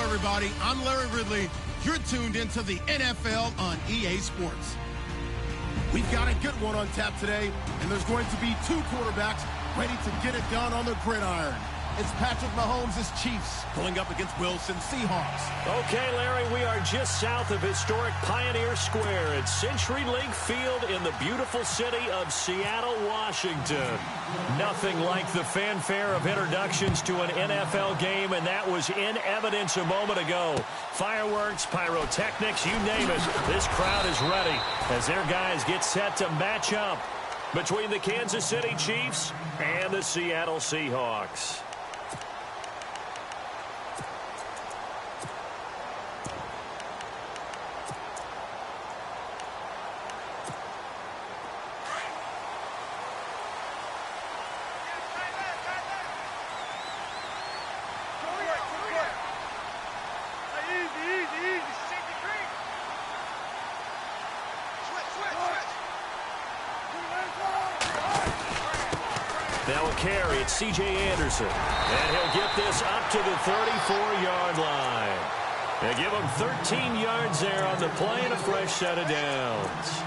Everybody, I'm Larry Ridley. You're tuned into the NFL on EA Sports. We've got a good one on tap today, and there's going to be two quarterbacks ready to get it done on the gridiron. It's Patrick Mahomes' Chiefs going up against Wilson Seahawks. Okay, Larry, we are just south of historic Pioneer Square at CenturyLink Field in the beautiful city of Seattle, Washington. Nothing like the fanfare of introductions to an NFL game, and that was in evidence a moment ago. Fireworks, pyrotechnics, you name it. This crowd is ready as their guys get set to match up between the Kansas City Chiefs and the Seattle Seahawks. Now a carry, it's C.J. Anderson. And he'll get this up to the 34-yard line. They give him 13 yards there on the play and a fresh set of downs.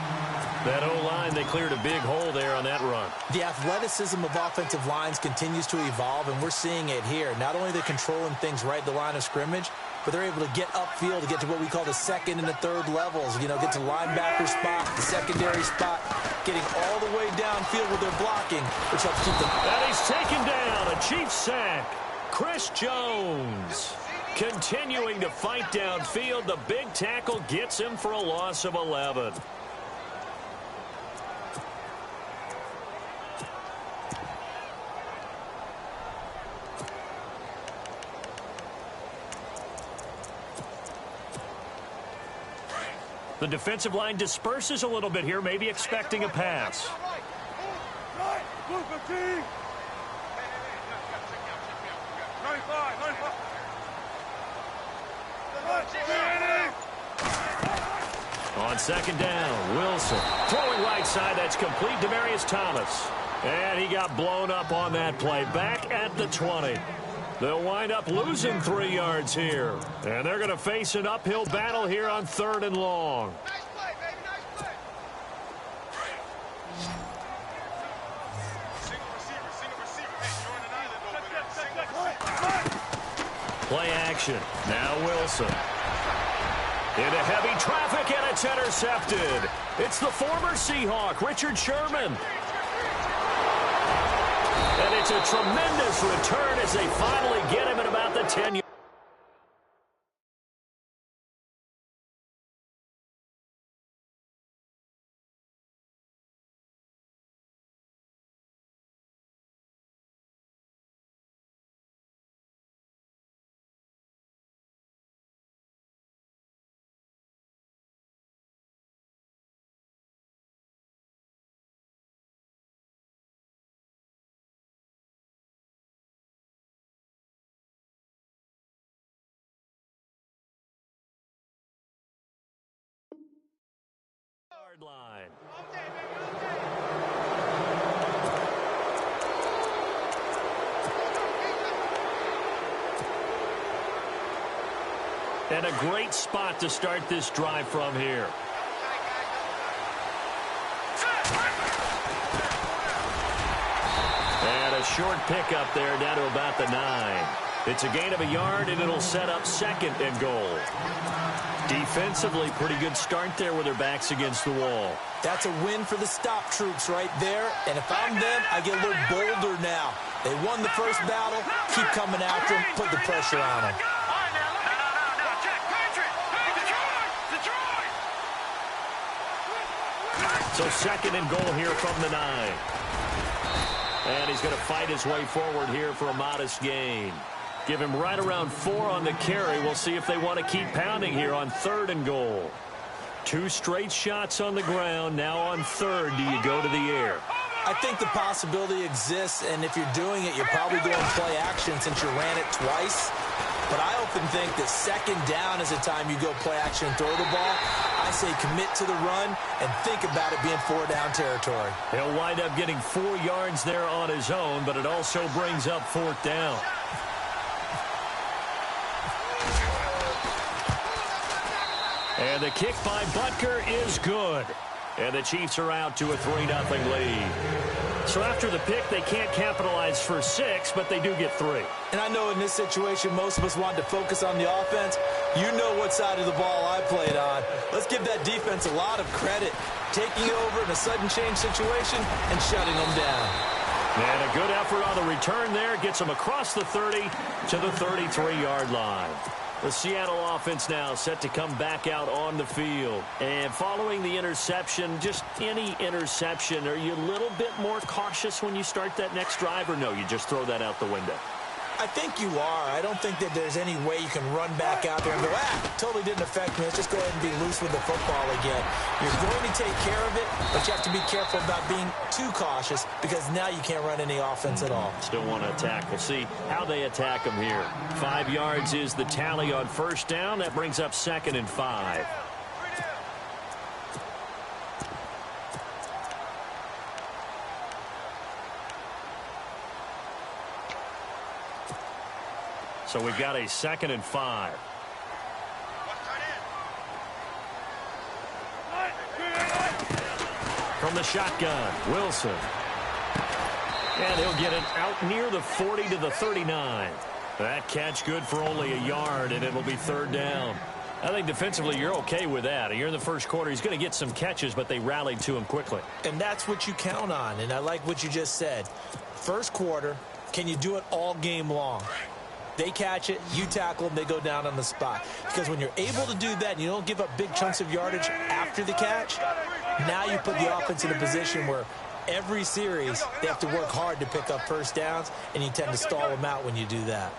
That O-line, they cleared a big hole there on that run. The athleticism of offensive lines continues to evolve, and we're seeing it here. Not only are they controlling things right at the line of scrimmage, but they're able to get upfield to get to what we call the second and the third levels. You know, get to linebacker spot, the secondary spot, getting all the way downfield with their blocking, which helps keep them. And he's taken down, a Chiefs sack. Chris Jones continuing to fight downfield. The big tackle gets him for a loss of 11. The defensive line disperses a little bit here, maybe expecting a pass. On second down, Wilson throwing right side. That's complete. Demaryius Thomas. And he got blown up on that play. Back at the 20. They'll wind up losing 3 yards here. And they're going to face an uphill battle here on 3rd and long. Nice play, baby. Nice play. Single receiver. Hey, join an island over there. Play action. Now Wilson. Into heavy traffic, and it's intercepted. It's the former Seahawk, Richard Sherman. And it's a tremendous return as they finally get him at about the 10-yard. Line. And a great spot to start this drive from here. And a short pickup there down to about the 9. It's a gain of a yard, and it'll set up 2nd and goal. Defensively, pretty good start there with their backs against the wall. That's a win for the stop troops right there. And if I'm them, I get a little bolder now. They won the first battle. Keep coming after them. Put the pressure on them. So 2nd and goal here from the 9. And he's going to fight his way forward here for a modest gain. Give him right around 4 on the carry. We'll see if they want to keep pounding here on 3rd and goal. 2 straight shots on the ground. Now on 3rd, do you go to the air? I think the possibility exists, and if you're doing it, you're probably going play action since you ran it twice. But I often think that 2nd down is the time you go play action and throw the ball. I say commit to the run and think about it being 4-down territory. He'll wind up getting 4 yards there on his own, but it also brings up 4th down. And the kick by Butker is good. And the Chiefs are out to a 3-0 lead. So after the pick, they can't capitalize for 6, but they do get 3. And I know in this situation, most of us want to focus on the offense. You know what side of the ball I played on. Let's give that defense a lot of credit. Taking over in a sudden change situation and shutting them down. And a good effort on the return there. Gets them across the 30 to the 33-yard line. The Seattle offense now set to come back out on the field. And following the interception, just any interception, are you a little bit more cautious when you start that next drive, or no, you just throw that out the window? I think you are. I don't think that there's any way you can run back out there and go, totally didn't affect me. Let's just go ahead and be loose with the football again. You're going to take care of it, but you have to be careful about being too cautious because now you can't run any offense at all. Still want to attack. We'll see how they attack them here. 5 yards is the tally on 1st down. That brings up 2nd and 5. So we've got a 2nd and 5. From the shotgun, Wilson. And he'll get it out near the 40 to the 39. That catch good for only a yard, and it'll be 3rd down. I think defensively you're okay with that. You're in the first quarter. He's going to get some catches, but they rallied to him quickly. And that's what you count on, and I like what you just said. First quarter, can you do it all game long? They catch it, you tackle them, they go down on the spot. Because when you're able to do that and you don't give up big chunks of yardage after the catch, now you put the offense in a position where every series they have to work hard to pick up 1st downs, and you tend to stall them out when you do that.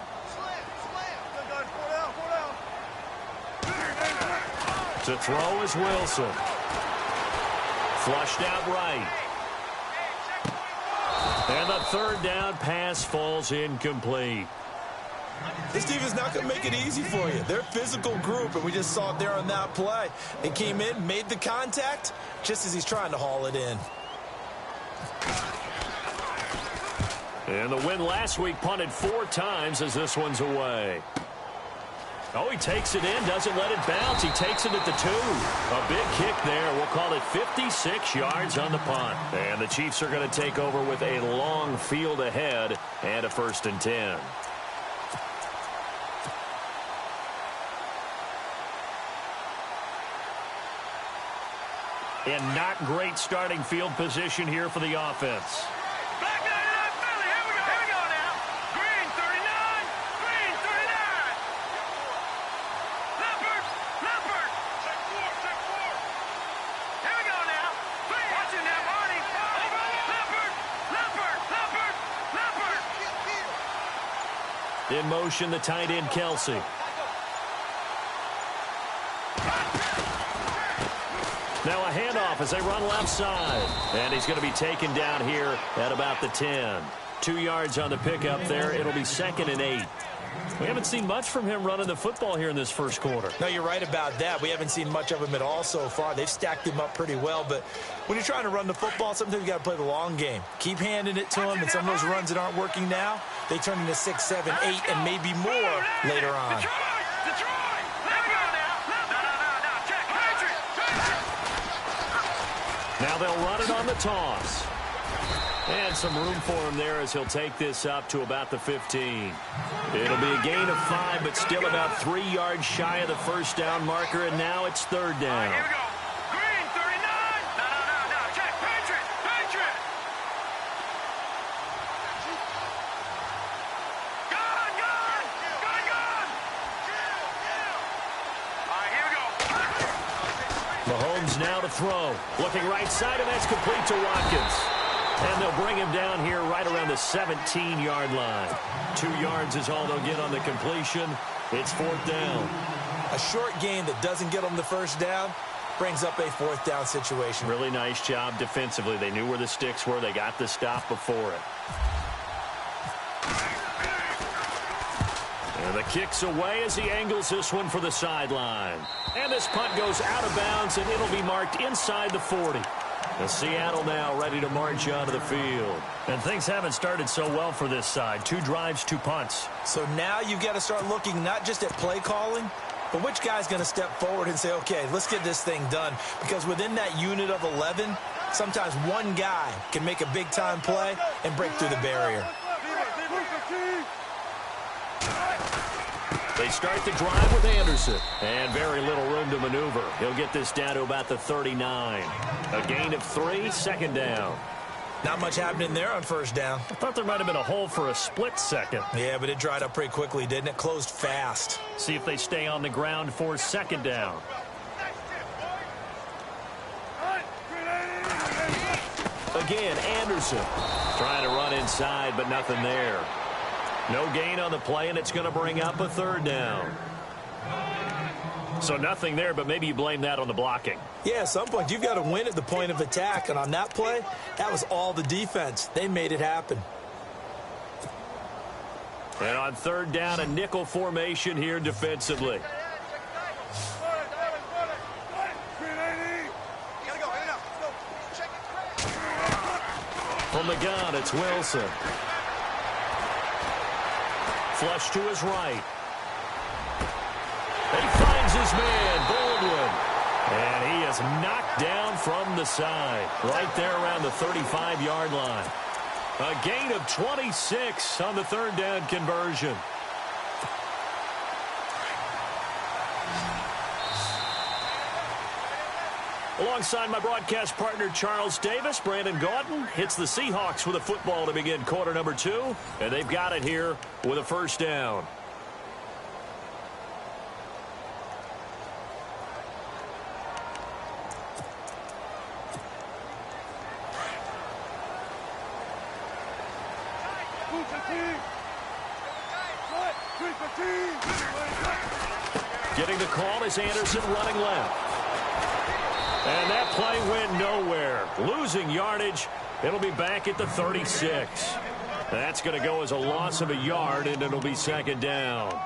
To throw is Wilson. Flushed out right. And the 3rd down pass falls incomplete. This defense is not going to make it easy for you. They're a physical group, and we just saw it there on that play. They came in, made the contact, just as he's trying to haul it in. And the win last week punted 4 times as this one's away. Oh, he takes it in, doesn't let it bounce. He takes it at the 2. A big kick there. We'll call it 56 yards on the punt. And the Chiefs are going to take over with a long field ahead and a 1st and 10. And not great starting field position here for the offense. Black 99 Philly, here we go now. Green 39, green 39. Leopard, check 4. Here we go now. Watching that, Barney. Leopard. In motion, the tight end, Kelsey. Now a handoff as they run left side. And he's going to be taken down here at about the 10. 2 yards on the pickup there. It'll be 2nd and 8. We haven't seen much from him running the football here in this first quarter. No, you're right about that. We haven't seen much of him at all so far. They've stacked him up pretty well. But when you're trying to run the football, sometimes you got to play the long game. Keep handing it to him. And some of those runs that aren't working now, they turn into 6, 7, 8, and maybe more later on. Now they'll run it on the toss. And some room for him there as he'll take this up to about the 15. It'll be a gain of 5, but still about 3 yards shy of the first down marker, and now it's third down. Here we go. Green, 39. No. Check. Patriot. Gone. All right, here we go. Mahomes now to throw. Looking right side, and that's complete to Watkins. And they'll bring him down here right around the 17-yard line. 2 yards is all they'll get on the completion. It's fourth down. A short gain that doesn't get them the first down brings up a fourth down situation. Really nice job defensively. They knew where the sticks were. They got the stop before it. And the kick's away as he angles this one for the sideline. And this punt goes out of bounds, and it'll be marked inside the 40. And Seattle now ready to march onto the field. And things haven't started so well for this side. 2 drives, 2 punts. So now you've got to start looking not just at play calling, but which guy's going to step forward and say, okay, let's get this thing done. Because within that unit of 11, sometimes one guy can make a big-time play and break through the barrier. They start the drive with Anderson. And very little room to maneuver. He'll get this down to about the 39. A gain of 3, second down. Not much happening there on first down. I thought there might have been a hole for a split second. Yeah, but it dried up pretty quickly, didn't it? Closed fast. See if they stay on the ground for second down. Again, Anderson trying to run inside, but nothing there. No gain on the play, and it's going to bring up a third down. So nothing there, but maybe you blame that on the blocking. Yeah, at some point, you've got to win at the point of attack. And on that play, that was all the defense. They made it happen. And on third down, a nickel formation here defensively. From the gun, it's Wilson. Flush to his right. He finds his man, Baldwin. And he is knocked down from the side. Right there around the 35-yard line. A gain of 26 on the third down conversion. Alongside my broadcast partner, Charles Davis, Brandon Gaudin hits the Seahawks with a football to begin quarter number 2. And they've got it here with a first down. Getting the call is Anderson running left. And that play went nowhere. Losing yardage. It'll be back at the 36. That's going to go as a loss of a yard, and it'll be second down.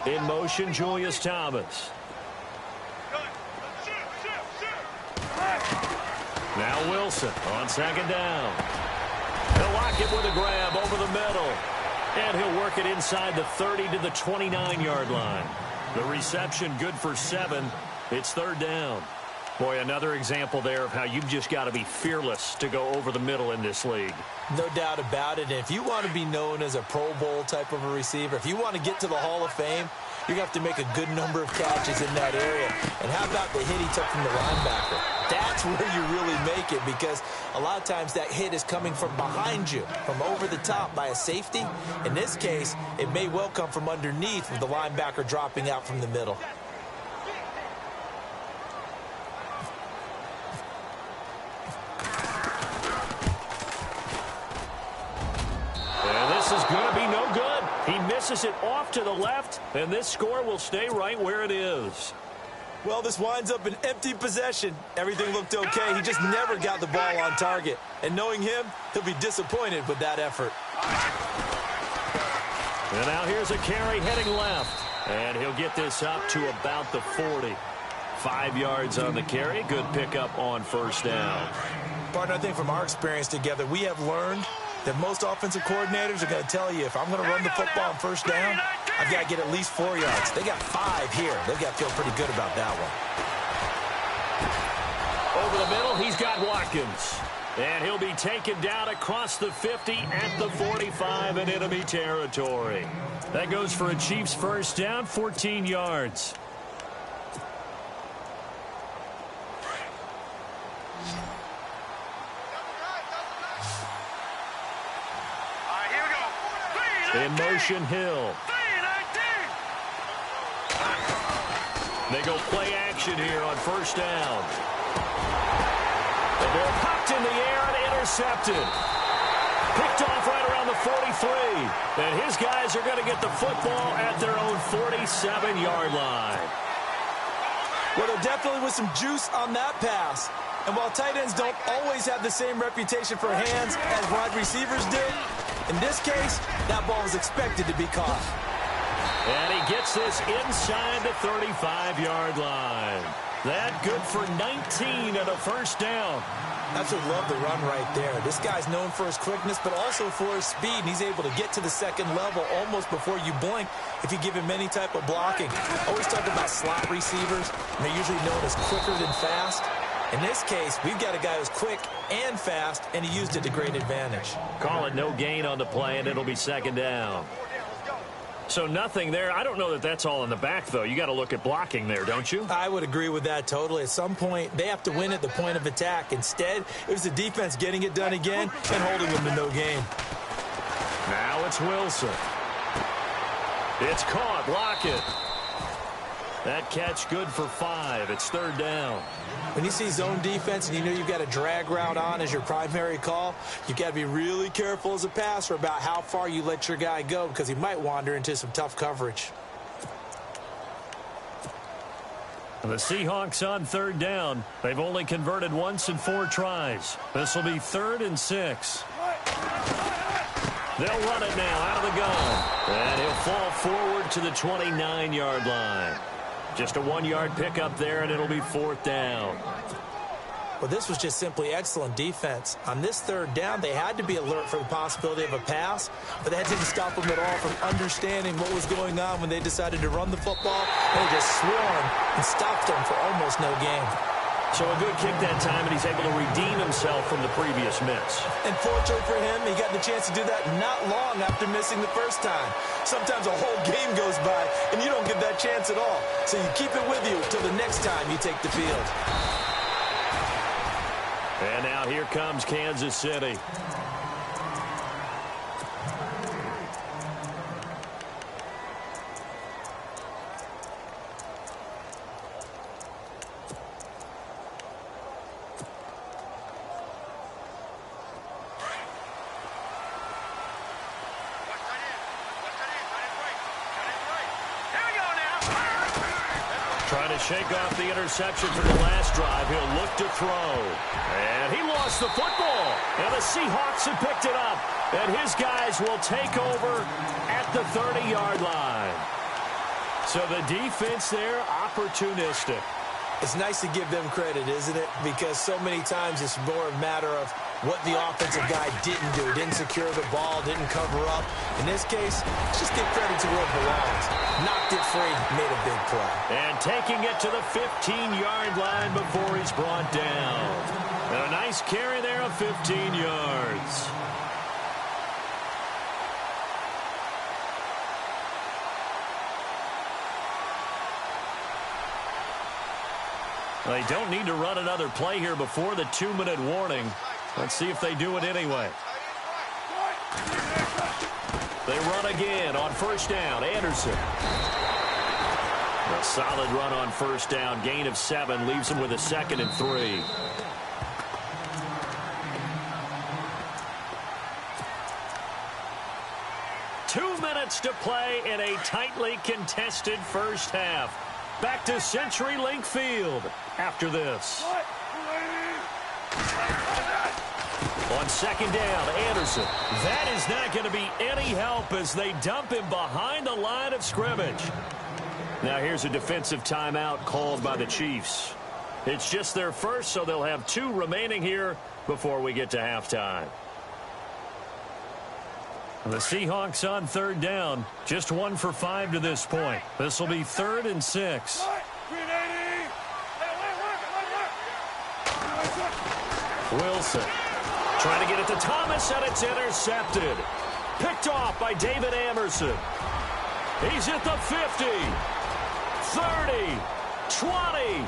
In motion, Julius Thomas. Now Wilson on second down. He'll lock it with a grab over the middle. And he'll work it inside the 30 to the 29-yard line. The reception good for 7. It's third down. Boy, another example there of how you've just got to be fearless to go over the middle in this league. No doubt about it. And if you want to be known as a Pro Bowl type of a receiver, if you want to get to the Hall of Fame, you have to make a good number of catches in that area. And how about the hit he took from the linebacker? That's where you really make it, because a lot of times that hit is coming from behind you, from over the top by a safety. In this case, it may well come from underneath with the linebacker dropping out from the middle. And this is going to be no good. He misses it off to the left, and this score will stay right where it is. Well, this winds up an empty possession. Everything looked okay. He just never got the ball on target. And knowing him, he'll be disappointed with that effort. And now here's a carry heading left. And he'll get this up to about the 40. 5 yards on the carry. Good pickup on first down. Partner, I think from our experience together, we have learned that most offensive coordinators are going to tell you, if I'm going to run the football on first down, I've got to get at least 4 yards. They got 5 here. They've got to feel pretty good about that one. Over the middle, he's got Watkins. And he'll be taken down across the 50 at the 45 in enemy territory. That goes for a Chiefs first down, 14 yards. In motion, Hill. They go play action here on first down. The ball popped in the air and intercepted. Picked off right around the 43. And his guys are going to get the football at their own 47-yard line. Well, there definitely was some juice on that pass. And while tight ends don't always have the same reputation for hands as wide receivers do, in this case, that ball was expected to be caught. And he gets this inside the 35-yard line. That good for 19 and a first down. Absolutely love the run right there. This guy's known for his quickness, but also for his speed. And he's able to get to the second level almost before you blink if you give him any type of blocking. Always talk about slot receivers, and they're usually known as quicker than fast. In this case, we've got a guy who's quick and fast, and he used it to great advantage. Call it no gain on the play, and it'll be second down. So nothing there. I don't know that that's all in the back, though. You got to look at blocking there, don't you? I would agree with that totally. At some point, they have to win at the point of attack. Instead, it was the defense getting it done again and holding them to no gain. Now it's Wilson. It's caught. Lockett. That catch good for 5. It's third down. When you see zone defense and you know you've got a drag route on as your primary call, you've got to be really careful as a passer about how far you let your guy go because he might wander into some tough coverage. The Seahawks on third down. They've only converted once in 4 tries. This will be 3rd and 6. They'll run it now out of the gun. And he'll fall forward to the 29-yard line. Just a 1-yard pickup there, and it'll be 4th down. Well, this was just simply excellent defense. On this third down, they had to be alert for the possibility of a pass, but that didn't stop them at all from understanding what was going on when they decided to run the football. They just swarmed and stopped them for almost no gain. So a good kick that time, and he's able to redeem himself from the previous miss. And fortunately for him, he got the chance to do that not long after missing the first time. Sometimes a whole game goes by, and you don't get that chance at all. So you keep it with you until the next time you take the field. And now here comes Kansas City. Trying to shake off the interception from the last drive. He'll look to throw. And he lost the football. And the Seahawks have picked it up. And his guys will take over at the 30-yard line. So the defense there, opportunistic. It's nice to give them credit, isn't it? Because so many times it's more a matter of what the offensive guy didn't do. Didn't secure the ball, didn't cover up. In this case, let's just give credit to where it belongs. Knocked it free, made a big play. And taking it to the 15-yard line before he's brought down. And a nice carry there of 15 yards. They don't need to run another play here before the 2-minute warning. Let's see if they do it anyway. They run again on first down. Anderson. A solid run on first down. Gain of 7 leaves him with a 2nd and 3. Two minutes to play in a tightly contested first half. Back to CenturyLink Field after this. On second down, Anderson. That is not going to be any help as they dump him behind the line of scrimmage. Now here's a defensive timeout called by the Chiefs. It's just their first, so they'll have 2 remaining here before we get to halftime. The Seahawks on third down. Just 1 for 5 to this point. This will be 3rd and 6. Wilson trying to get it to Thomas, and it's intercepted. Picked off by David Amerson. He's at the 50, 30, 20,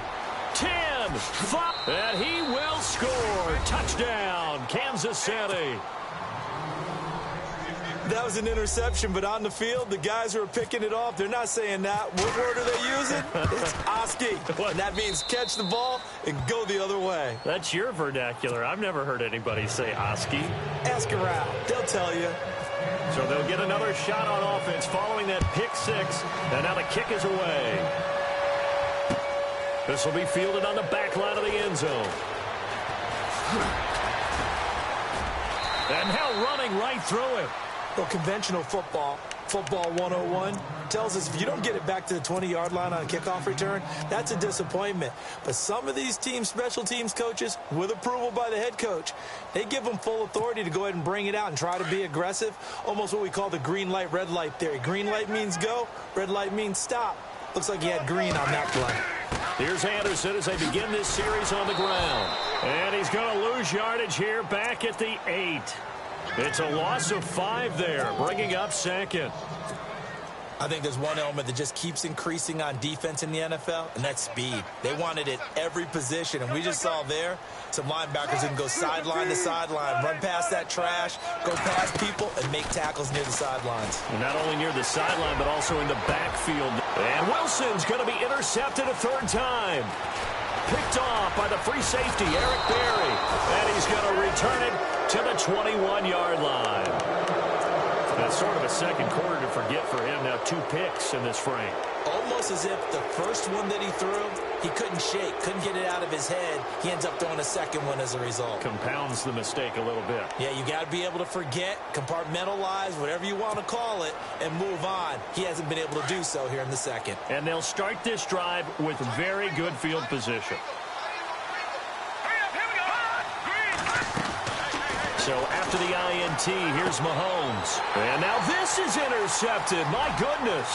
10, 5, and he will score. Touchdown, Kansas City. That was an interception, but on the field, the guys who are picking it off, they're not saying that. What word are they using? It's Oski. And that means catch the ball and go the other way. That's your vernacular. I've never heard anybody say Oski. Ask around. They'll tell you. So they'll get another shot on offense following that pick 6. And now the kick is away. This will be fielded on the back line of the end zone. And now running right through it. Well, conventional football 101, tells us if you don't get it back to the 20-yard line on a kickoff return, that's a disappointment. But some of these teams, special teams coaches, with approval by the head coach, they give them full authority to go ahead and bring it out and try to be aggressive, almost what we call the green light, red light theory. Green light means go, red light means stop. Looks like he had green on that play. Here's Anderson as they begin this series on the ground. And he's going to lose yardage here back at the 8. It's a loss of 5 there, bringing up 2nd. I think there's one element that just keeps increasing on defense in the NFL, and that's speed. They want it at every position, and we just saw there some linebackers who can go sideline to sideline, run past that trash, go past people, and make tackles near the sidelines. And not only near the sideline, but also in the backfield. And Wilson's going to be intercepted a 3rd time. Picked off by the free safety, Eric Berry. And he's going to return it to the 21-yard line. That's sort of a second quarter to forget for him. Now 2 picks in this frame. Almost as if the first one that he threw, he couldn't shake, couldn't get it out of his head. He ends up throwing a second one as a result. Compounds the mistake a little bit. Yeah, you got to be able to forget, compartmentalize, whatever you want to call it, and move on. He hasn't been able to do so here in the second. And they'll start this drive with very good field position. So after the INT, here's Mahomes. And now this is intercepted. My goodness.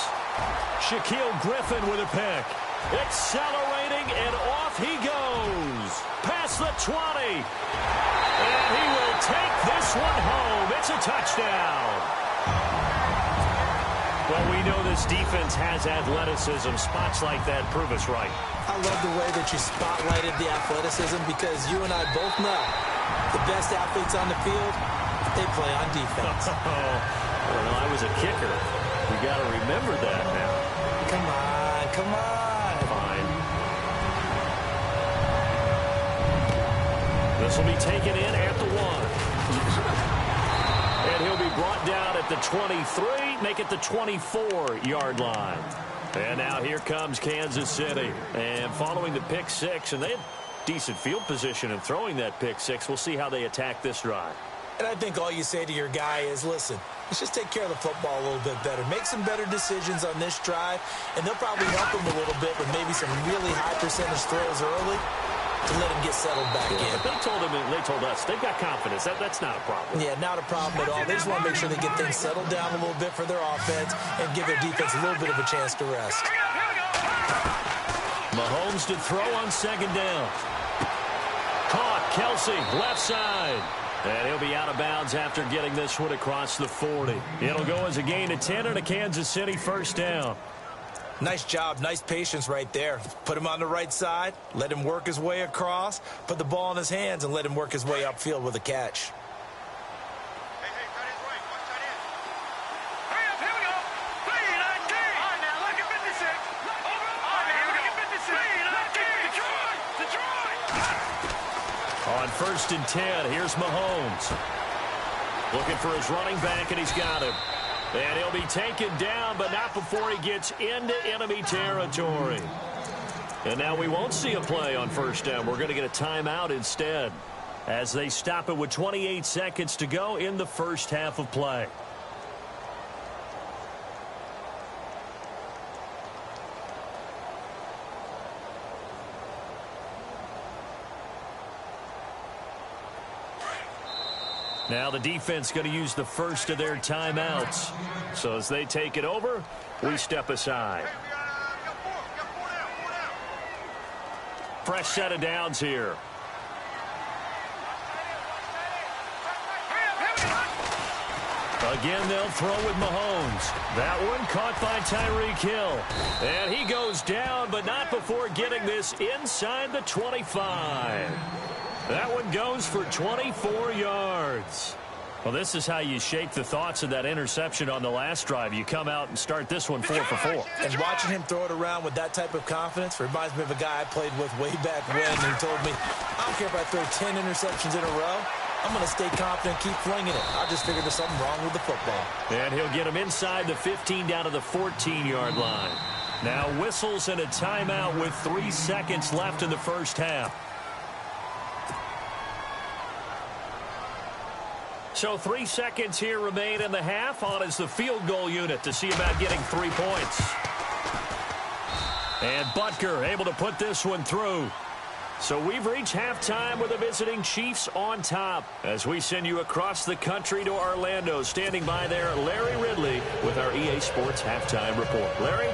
Shaquille Griffin with a pick. Accelerating, and off he goes. Past the 20. And he will take this one home. It's a touchdown. Well, we know this defense has athleticism. Spots like that prove us right. I love the way that you spotlighted the athleticism, because you and I both know the best athletes on the field, they play on defense. Well, I was a kicker. You got to remember that now. Come on, come on. Fine. This will be taken in at the 1. And he'll be brought down at the 23, make it the 24-yard line. And now here comes Kansas City. And following the pick 6, and they had decent field position in throwing that pick 6. We'll see how they attack this drive. And I think all you say to your guy is, listen, let's just take care of the football a little bit better. Make some better decisions on this drive, and they'll probably help him a little bit with maybe some really high percentage throws early to let him get settled back in. They told him, and they told us, they've got confidence. That's not a problem. Yeah, not a problem at all. They just want to make sure they get things settled down a little bit for their offense and give their defense a little bit of a chance to rest. Mahomes to throw on 2nd down. Caught, Kelsey, left side. And he'll be out of bounds after getting this one across the 40. It'll go as a gain of 10 and a Kansas City 1st down. Nice job, nice patience right there. Put him on the right side, let him work his way across, put the ball in his hands, and let him work his way upfield with a catch. On 1st and 10, here's Mahomes. Looking for his running back, and he's got him. And he'll be taken down, but not before he gets into enemy territory. And now we won't see a play on 1st down. We're going to get a timeout instead, as they stop it with 28 seconds to go in the first half of play. Now the defense going to use the first of their timeouts. So as they take it over, we step aside. Fresh set of downs here. Again, they'll throw with Mahomes. That one caught by Tyreek Hill. And he goes down, but not before getting this inside the 25. That one goes for 24 yards. Well, this is how you shape the thoughts of that interception on the last drive. You come out and start this one 4 for 4. And watching him throw it around with that type of confidence reminds me of a guy I played with way back when. And he told me, I don't care if I throw 10 interceptions in a row. I'm going to stay confident, keep flinging it. I just figured there's something wrong with the football. And he'll get him inside the 15 down to the 14-yard line. Now whistles and a timeout with 3 seconds left in the first half. So 3 seconds here remain in the half. On is the field goal unit to see about getting 3 points. And Butker able to put this one through. So we've reached halftime with the visiting Chiefs on top. As we send you across the country to Orlando, standing by there, Larry Ridley with our EA Sports Halftime Report. Larry?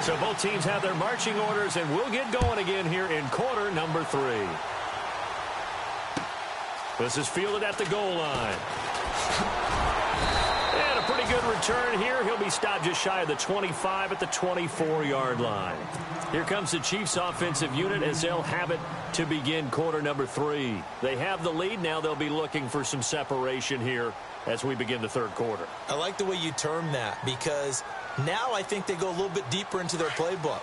So both teams have their marching orders, and we'll get going again here in quarter number 3. This is fielded at the goal line. And a pretty good return here. He'll be stopped just shy of the 25 at the 24-yard line. Here comes the Chiefs offensive unit as they'll have it to begin quarter number 3. They have the lead. Now they'll be looking for some separation here as we begin the third quarter. I like the way you term that because now I think they go a little bit deeper into their playbook.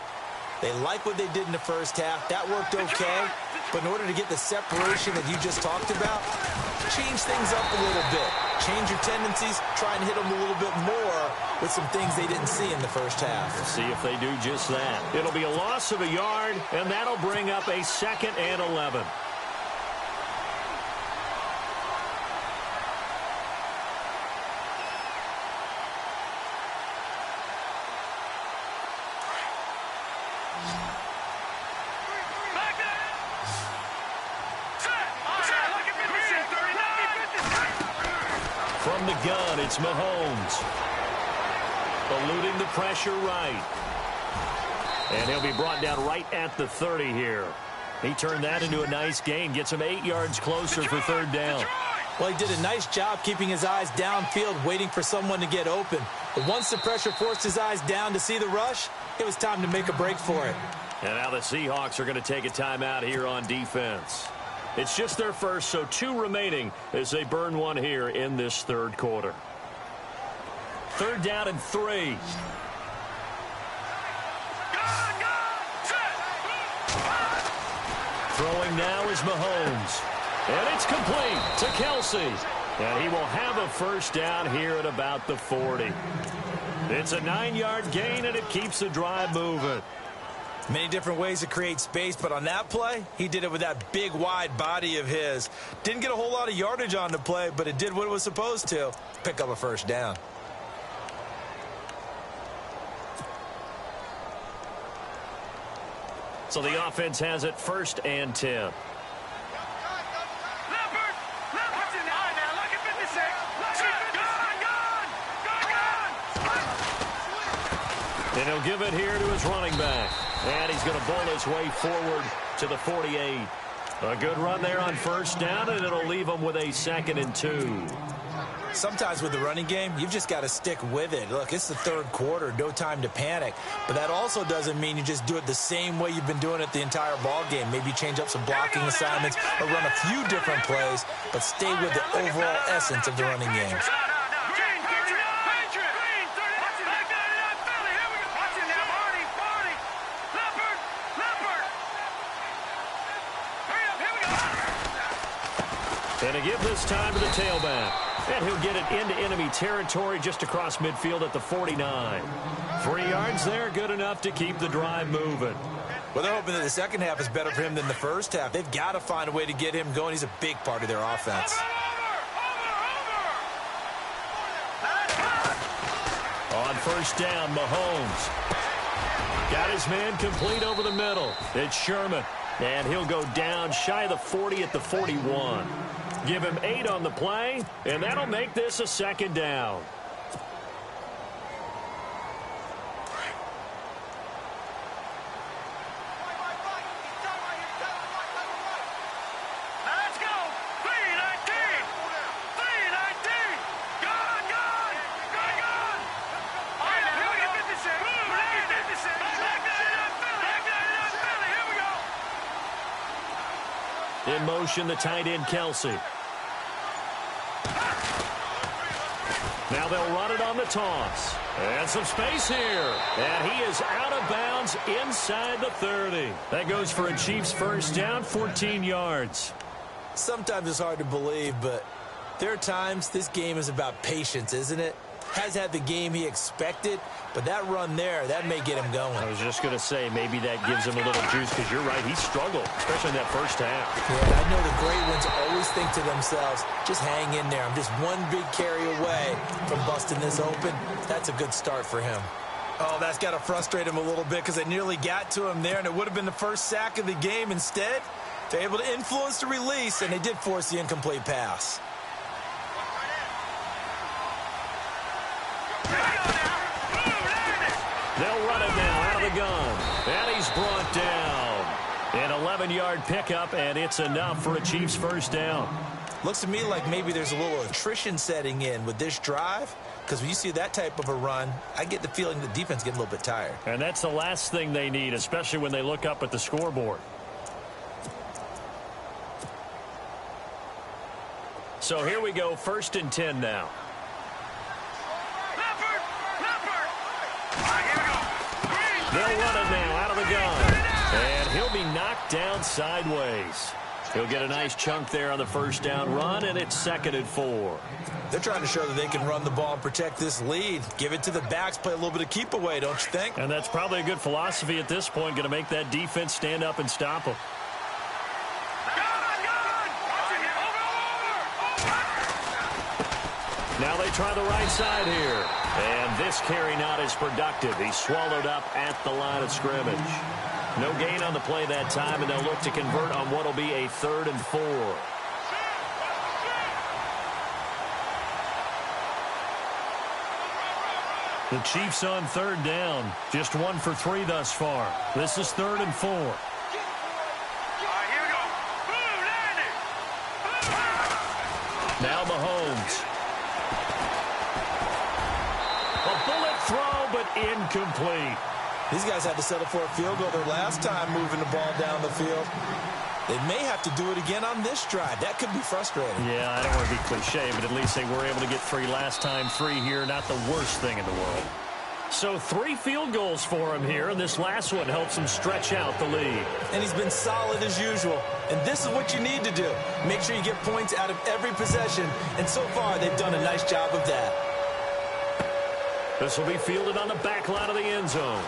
They like what they did in the first half. That worked okay. But in order to get the separation that you just talked about, change things up a little bit. Change your tendencies. Try and hit them a little bit more with some things they didn't see in the first half. Let's see if they do just that. It'll be a loss of a yard, and that'll bring up a 2nd and 11. From the gun, it's Mahomes. Eluding the pressure right. And he'll be brought down right at the 30 here. He turned that into a nice gain. Gets him 8 yards closer for 3rd down. Well, he did a nice job keeping his eyes downfield, waiting for someone to get open. But once the pressure forced his eyes down to see the rush, it was time to make a break for it. And now the Seahawks are going to take a timeout here on defense. It's just their first, so 2 remaining as they burn one here in this third quarter. 3rd down and 3. Throwing now is Mahomes. And it's complete to Kelsey. And he will have a first down here at about the 40. It's a 9-yard gain, and it keeps the drive moving. Many different ways to create space, but on that play, he did it with that big, wide body of his. Didn't get a whole lot of yardage on the play, but it did what it was supposed to. Pick up a first down. So the offense has it 1st and 10. And he'll give it here to his running back. And he's going to bowl his way forward to the 48. A good run there on 1st down, and it'll leave him with a 2nd and 2. Sometimes with the running game, you've just got to stick with it. Look, it's the third quarter, no time to panic. But that also doesn't mean you just do it the same way you've been doing it the entire ball game. Maybe change up some blocking assignments or run a few different plays, but stay with the overall essence of the running game. And to give this time to the tailback. And he'll get it into enemy territory just across midfield at the 49. 3 yards there, good enough to keep the drive moving. Well, they're hoping that the second half is better for him than the first half. They've got to find a way to get him going. He's a big part of their offense. On first down, Mahomes. Got his man complete over the middle. It's Sherman. And he'll go down shy of the 40 at the 41. Give him 8 on the play, and that'll make this a second down. Let's go. 319. 319. Gone. All right, now, here we go. Get this in. Move, get this in. Back that up, Philly. Here we go. In motion, the tight end, Kelsey. Now they'll run it on the toss. And some space here. And he is out of bounds inside the 30. That goes for a Chiefs first down, 14 yards. Sometimes it's hard to believe, but there are times this game is about patience, isn't it? Has had the game he expected, but that run there, that may get him going. I was just going to say, maybe that gives him a little juice, because you're right, he struggled, especially in that first half. Yeah, I know the great ones always think to themselves, just hang in there. I'm just one big carry away from busting this open. That's a good start for him. Oh, that's got to frustrate him a little bit because it nearly got to him there, and it would have been the first sack of the game. Instead, they're able to influence the release, and they did force the incomplete pass. They'll run it now out of the gun. And he's brought down. An 11-yard pickup, and it's enough for a Chiefs first down. Looks to me like maybe there's a little attrition setting in with this drive, because when you see that type of a run, I get the feeling the defense getting a little bit tired. And that's the last thing they need, especially when they look up at the scoreboard. So here we go, 1st and 10 now. They'll run it now out of the gun. And he'll be knocked down sideways. He'll get a nice chunk there on the first down run, and it's 2nd and 4. They're trying to show that they can run the ball and protect this lead. Give it to the backs, play a little bit of keep away, don't you think? And that's probably a good philosophy at this point, going to make that defense stand up and stop them. Now they try the right side here. And this carry not as productive. He's swallowed up at the line of scrimmage. No gain on the play that time, and they'll look to convert on what will be a 3rd and 4. The Chiefs on 3rd down. Just 1 for 3 thus far. This is 3rd and 4. Now Mahomes. A bullet throw, but incomplete. These guys had to settle for a field goal their last time moving the ball down the field. They may have to do it again on this drive. That could be frustrating. Yeah, I don't want to be cliche, but at least they were able to get 3 last time. 3 here, not the worst thing in the world. So 3 field goals for him here, and this last one helps him stretch out the lead. And he's been solid as usual. And this is what you need to do. Make sure you get points out of every possession. And so far, they've done a nice job of that. This will be fielded on the back line of the end zone.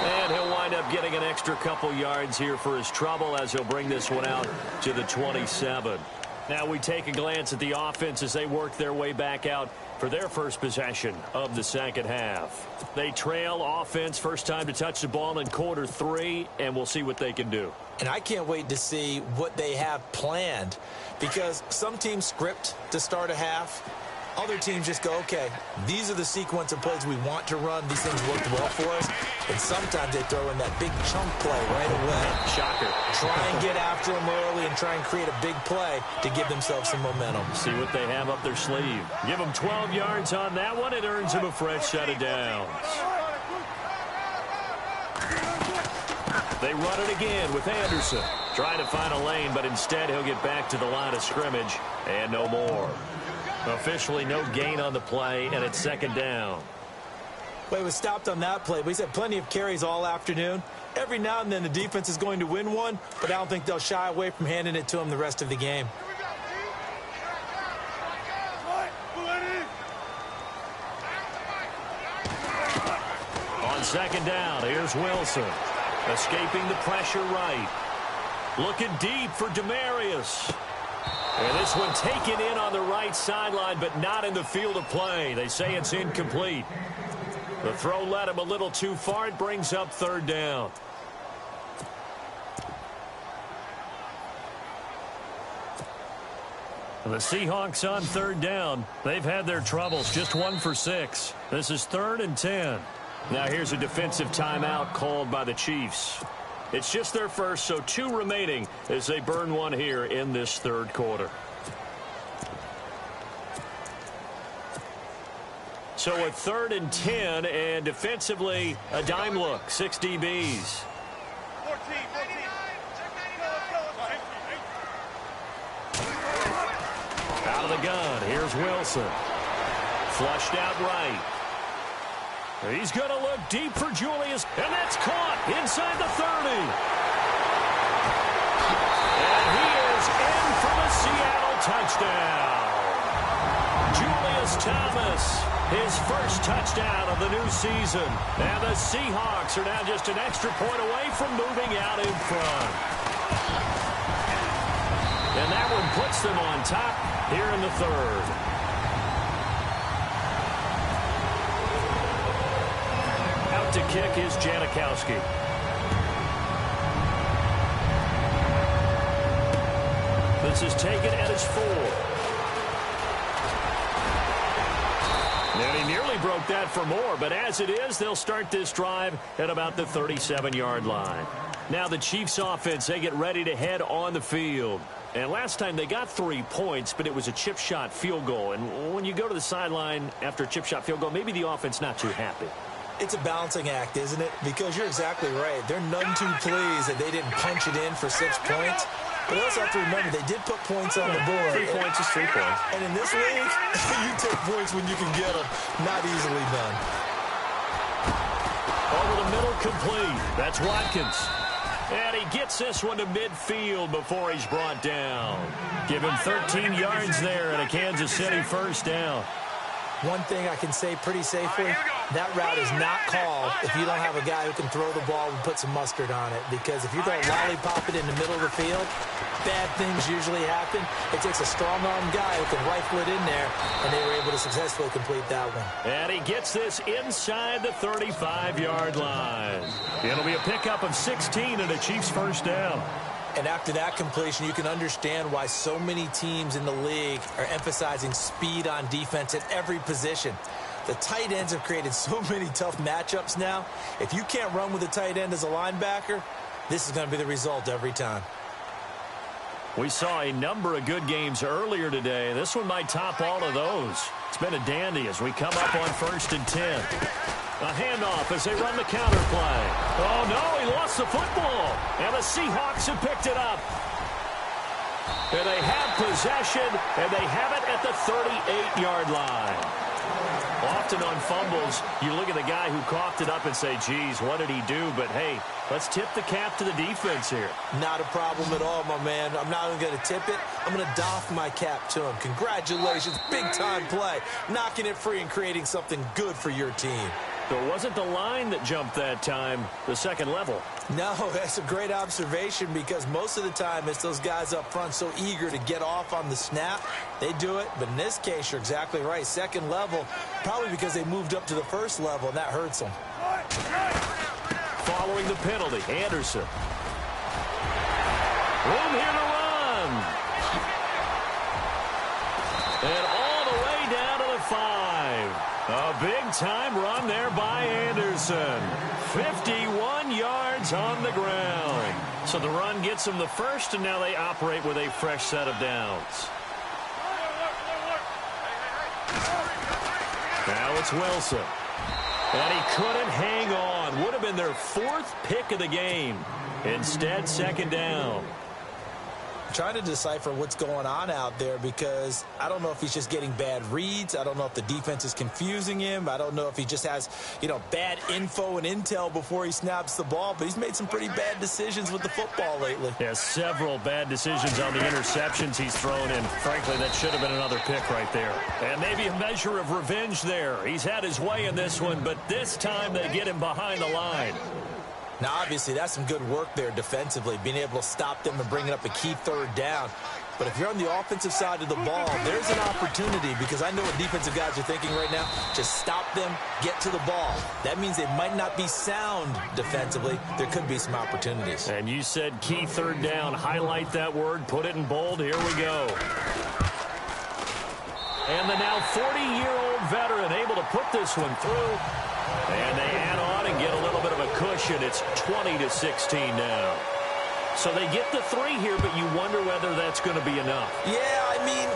And he'll wind up getting an extra couple yards here for his trouble as he'll bring this one out to the 27. Now we take a glance at the offense as they work their way back out for their first possession of the second half. They trail offense, first time to touch the ball in quarter 3, and we'll see what they can do. And I can't wait to see what they have planned, because some teams script to start a half. Other teams just go, okay, these are the sequence of plays we want to run. These things worked well for us. And sometimes they throw in that big chunk play right away. Shocker. Try and get after them early and try and create a big play to give themselves some momentum. See what they have up their sleeve. Give them 12 yards on that one. It earns them a fresh set of downs. They run it again with Anderson. Trying to find a lane, but instead he'll get back to the line of scrimmage and no more. Officially no gain on the play, and it's 2nd down. Well, he was stopped on that play, but he's had plenty of carries all afternoon. Every now and then the defense is going to win one, but I don't think they'll shy away from handing it to him the rest of the game. On 2nd down, here's Wilson. Escaping the pressure right. Looking deep for Demarius. And this one taken in on the right sideline, but not in the field of play. They say it's incomplete. The throw led him a little too far. It brings up third down. The Seahawks on third down. They've had their troubles, just 1 for 6. This is 3rd and 10. Now here's a defensive timeout called by the Chiefs. It's just their first, so 2 remaining as they burn one here in this third quarter. So a 3rd and 10, and defensively, a dime look, 6 DBs. 14. Out of the gun, here's Wilson. Flushed out right. He's going to look deep for Julius, and that's caught inside the 30. And he is in for the Seattle touchdown. Julius Thomas, his first touchdown of the new season. And the Seahawks are now just an extra point away from moving out in front. And that one puts them on top here in the third. Out to kick is Janikowski. This is taken at his 4. And he nearly broke that for more, but as it is, they'll start this drive at about the 37-yard line. Now the Chiefs offense, they get ready to head on the field. And last time they got 3 points, but it was a chip shot field goal. And when you go to the sideline after a chip shot field goal, maybe the offense not too happy. It's a balancing act, isn't it? Because you're exactly right. They're none too pleased that they didn't punch it in for 6 points. But also have to remember, they did put points on the board. 3 points is 3 points. And in this league, you take points when you can get them. Not easily done. Over the middle, complete. That's Watkins. And he gets this one to midfield before he's brought down. Give him 13 yards there and a Kansas City first down. One thing I can say pretty safely, that route is not called if you don't have a guy who can throw the ball and put some mustard on it. Because if you're going to lollipop it in the middle of the field, bad things usually happen. It takes a strong-armed guy who can rifle it in there, and they were able to successfully complete that one. And he gets this inside the 35-yard line. It'll be a pickup of 16 and a Chiefs first down. And after that completion, you can understand why so many teams in the league are emphasizing speed on defense at every position. The tight ends have created so many tough matchups now. If you can't run with a tight end as a linebacker, this is going to be the result every time. We saw a number of good games earlier today. This one might top all of those. It's been a dandy as we come up on 1st and 10. A handoff as they run the counter play. Oh, no, he lost the football. And the Seahawks have picked it up. And they have possession, and they have it at the 38-yard line. Often on fumbles, you look at the guy who coughed it up and say, geez, what did he do? But, hey, let's tip the cap to the defense here. Not a problem at all, my man. I'm not even going to tip it. I'm going to doff my cap to him. Congratulations. Big-time play. Knocking it free and creating something good for your team. So it wasn't the line that jumped that time, the second level. No, that's a great observation because most of the time it's those guys up front so eager to get off on the snap. They do it, but in this case, you're exactly right. Second level, probably because they moved up to the first level, and that hurts them. Following the penalty, Anderson. Room here to run. And all the way down to the 5. A big-time run there by Anderson. 51 yards on the ground. So the run gets them the first, and now they operate with a fresh set of downs. Now it's Wilson. And he couldn't hang on. Would have been their 4th pick of the game. Instead, second down. Trying to decipher what's going on out there because I don't know if he's just getting bad reads. I don't know if the defense is confusing him. I don't know if he just has, bad info and intel before he snaps the ball. But he's made some pretty bad decisions with the football lately. Yeah, several bad decisions on the interceptions he's thrown in. Frankly, that should have been another pick right there. And maybe a measure of revenge there. He's had his way in this one, but this time they get him behind the line. Now, obviously, that's some good work there defensively, being able to stop them and bringing up a key third down. But if you're on the offensive side of the ball, there's an opportunity, because I know what defensive guys are thinking right now. Just stop them, get to the ball. That means they might not be sound defensively. There could be some opportunities. And you said key third down. Highlight that word. Put it in bold. Here we go. And the now 40-year-old veteran able to put this one through. And they add on and get a little bit of a cushion. It's 20-16 now. So they get the 3 here, but you wonder whether that's going to be enough. Yeah, I mean,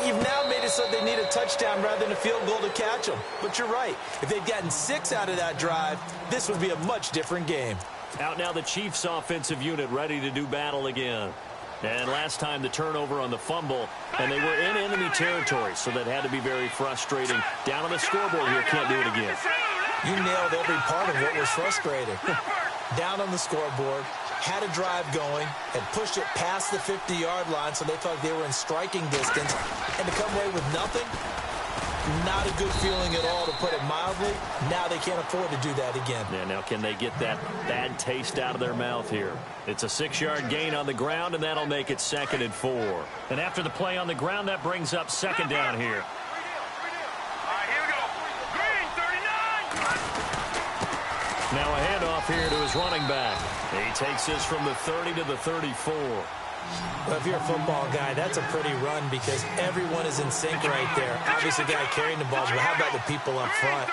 you've now made it so they need a touchdown rather than a field goal to catch them. But you're right. If they'd gotten 6 out of that drive, this would be a much different game. Out now the Chiefs offensive unit ready to do battle again. And last time the turnover on the fumble, and they were in enemy territory, so that had to be very frustrating. Down on the scoreboard here, can't do it again. You nailed every part of what was frustrating. Down on the scoreboard, had a drive going, and pushed it past the 50-yard line, so they felt they were in striking distance, and to come away with nothing, not a good feeling at all, to put it mildly. Now they can't afford to do that again. Yeah, now can they get that bad taste out of their mouth here? It's a 6-yard gain on the ground, and that'll make it 2nd and 4. And after the play on the ground, that brings up 2nd down here. Now a handoff here to his running back. He takes this from the 30 to the 34. Well, if you're a football guy, that's a pretty run because everyone is in sync right there. Obviously, the guy carrying the ball, but how about the people up front?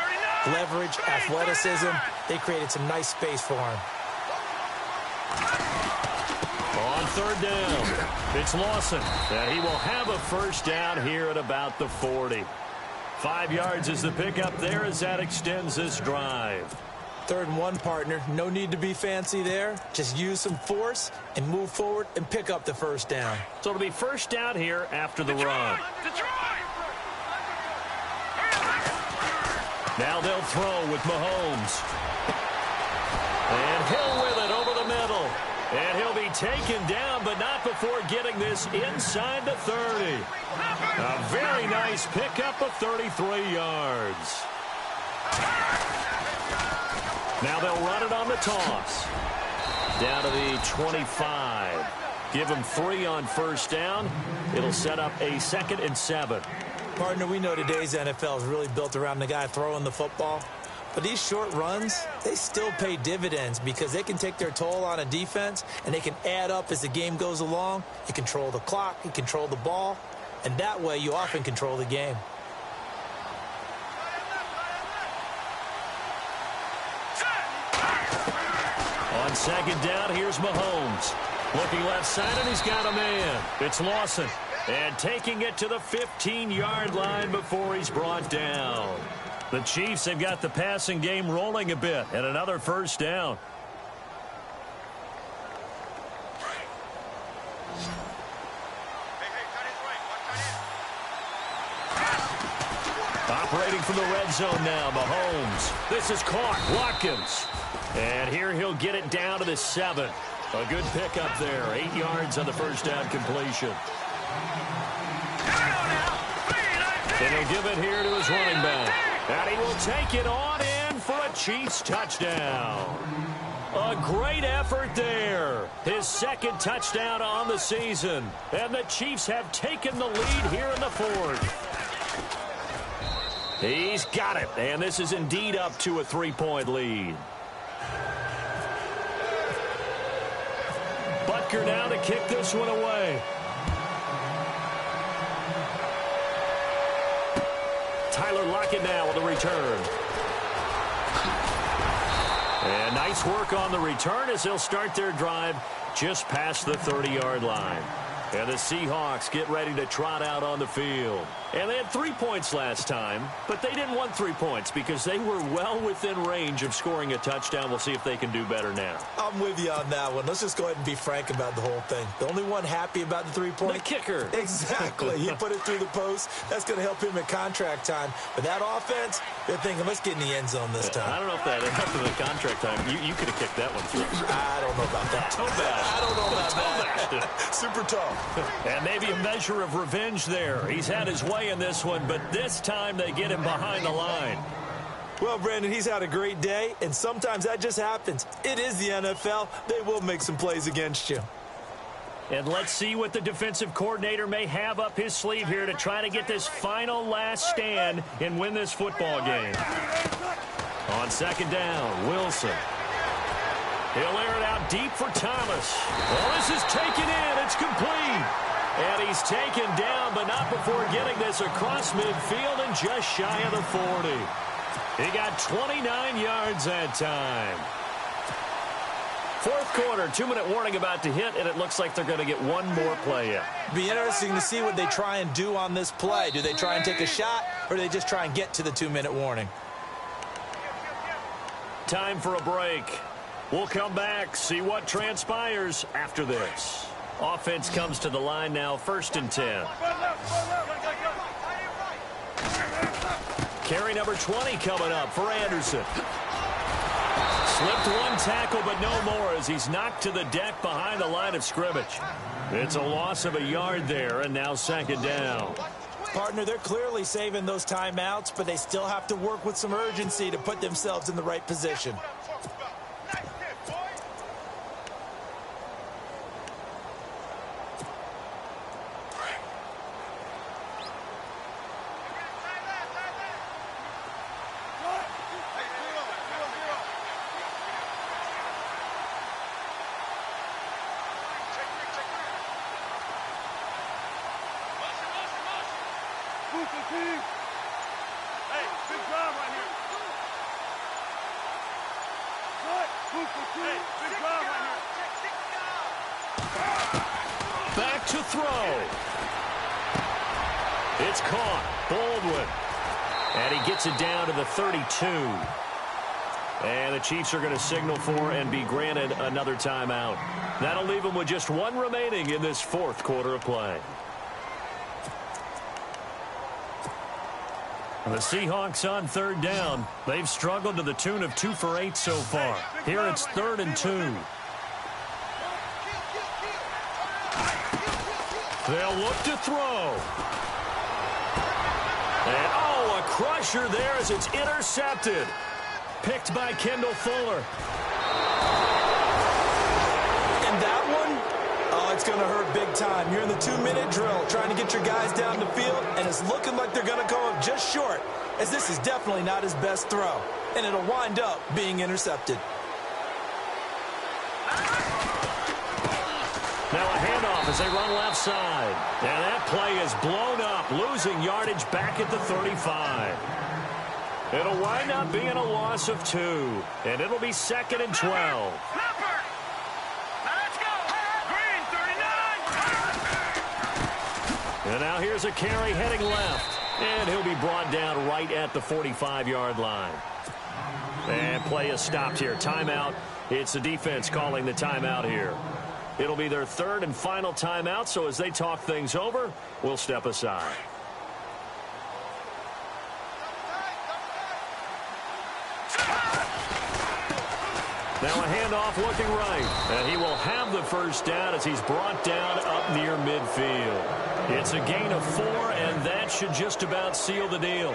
Leverage, athleticism, they created some nice space for him. On 3rd down, it's Lawson. And he will have a 1st down here at about the 40. 5 yards is the pickup there as that extends this drive. 3rd and 1, partner. No need to be fancy there. Just use some force and move forward and pick up the 1st down. So it'll be 1st down here after the run. Now they'll throw with Mahomes. And Hill with it over the middle. And he'll be taken down, but not before getting this inside the 30. A very nice pickup of 33 yards. Now they'll run it on the toss. Down to the 25. Give them 3 on 1st down. It'll set up a 2nd and 7. Partner, we know today's NFL is really built around the guy throwing the football. But these short runs, they still pay dividends because they can take their toll on a defense and they can add up as the game goes along. You control the clock, you control the ball, and that way you often control the game. On 2nd down, here's Mahomes. Looking left side, and he's got a man. It's Lawson. And taking it to the 15-yard line before he's brought down. The Chiefs have got the passing game rolling a bit, and another 1st down. Operating from the red zone now, Mahomes. This is caught. Watkins. And here he'll get it down to the 7. A good pickup there. 8 yards on the 1st down completion. And he'll give it here to his running back. And he will take it on in for a Chiefs touchdown. A great effort there. His 2nd touchdown on the season. And the Chiefs have taken the lead here in the 4th. He's got it. And this is indeed up to a 3-point lead. Butker now to kick this one away. Tyler Lockett now with the return. And nice work on the return as they'll start their drive just past the 30-yard line. And the Seahawks get ready to trot out on the field. And they had 3 points last time, but they didn't want 3 points because they were well within range of scoring a touchdown. We'll see if they can do better now. I'm with you on that one. Let's just go ahead and be frank about the whole thing. The only one happy about the 3-point? The kicker. Exactly. He put it through the post. That's going to help him at contract time. But that offense, they're thinking, let's get in the end zone this time. I don't know if that after the contract time, you could have kicked that one through. I don't know about that. I don't know about that. Super tough. And maybe a measure of revenge there. He's had his way in this one, but this time they get him behind the line. Well, Brandon, he's had a great day, and sometimes that just happens. It is the NFL. They will make some plays against you. And let's see what the defensive coordinator may have up his sleeve here to try to get this final last stand and win this football game. On second down, Wilson. He'll air it out deep for Thomas. Well, this is taken in. It's complete. And he's taken down, but not before getting this across midfield and just shy of the 40. He got 29 yards that time. Fourth quarter, 2-minute warning about to hit, and it looks like they're going to get one more play in. Be interesting to see what they try and do on this play. Do they try and take a shot, or do they just try and get to the 2-minute warning? Time for a break. We'll come back, see what transpires after this. Offense comes to the line now, 1st and 10. Carry number 20 coming up for Anderson. Slipped one tackle, but no more as he's knocked to the deck behind the line of scrimmage. It's a loss of a yard there, and now second down. Partner, they're clearly saving those timeouts, but they still have to work with some urgency to put themselves in the right position. Back to throw. It's caught. Baldwin. And he gets it down to the 32. And the Chiefs are going to signal for and be granted another timeout. That'll leave them with just one remaining in this fourth quarter of play. The Seahawks on third down. They've struggled to the tune of 2 for 8 so far. Here it's 3rd and 2. They'll look to throw. And, oh, a crusher there as it's intercepted. Picked by Kendall Fuller. And that one, oh, it's going to hurt big time. You're in the 2-minute drill trying to get your guys down the field, and it's looking like they're going to go up just short, as this is definitely not his best throw, and it'll wind up being intercepted. Now a handoff as they run left side. And that play is blown up, losing yardage back at the 35. It'll wind up being a loss of 2, and it'll be 2nd and 12. Let's go. Green, 39. And now here's a carry heading left. And he'll be brought down right at the 45-yard line. And play is stopped here. Timeout. It's the defense calling the timeout here. It'll be their 3rd and final timeout, so as they talk things over, we'll step aside. Now a handoff looking right. And he will have the first down as he's brought down up near midfield. It's a gain of 4, and that should just about seal the deal.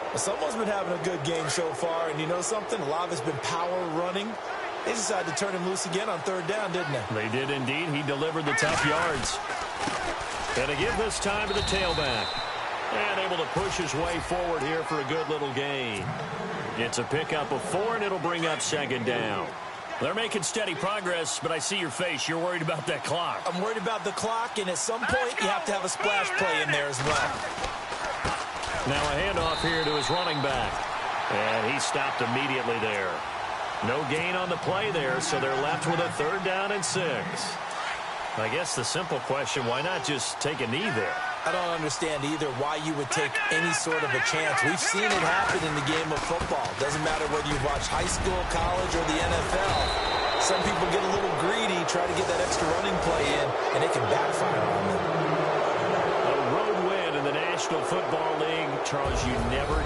Well, someone's been having a good game so far, and you know something? A lot of it's been power running. They decided to turn him loose again on 3rd down, didn't they? They did indeed. He delivered the tough yards. And to give this time to the tailback. And able to push his way forward here for a good little gain. It's a pickup of 4, and it'll bring up 2nd down. They're making steady progress, but I see your face. You're worried about that clock. I'm worried about the clock, and at some point you have to have a splash play in there as well. Now a handoff here to his running back. And he stopped immediately there. No gain on the play there, so they're left with a 3rd down and 6. I guess the simple question, why not just take a knee there? I don't understand either why you would take any sort of a chance. We've seen it happen in the game of football. Doesn't matter whether you watch high school, college, or the NFL. Some people get a little greedy, try to get that extra running play in, and it can backfire on them. A road win in the National Football League, Charles, you never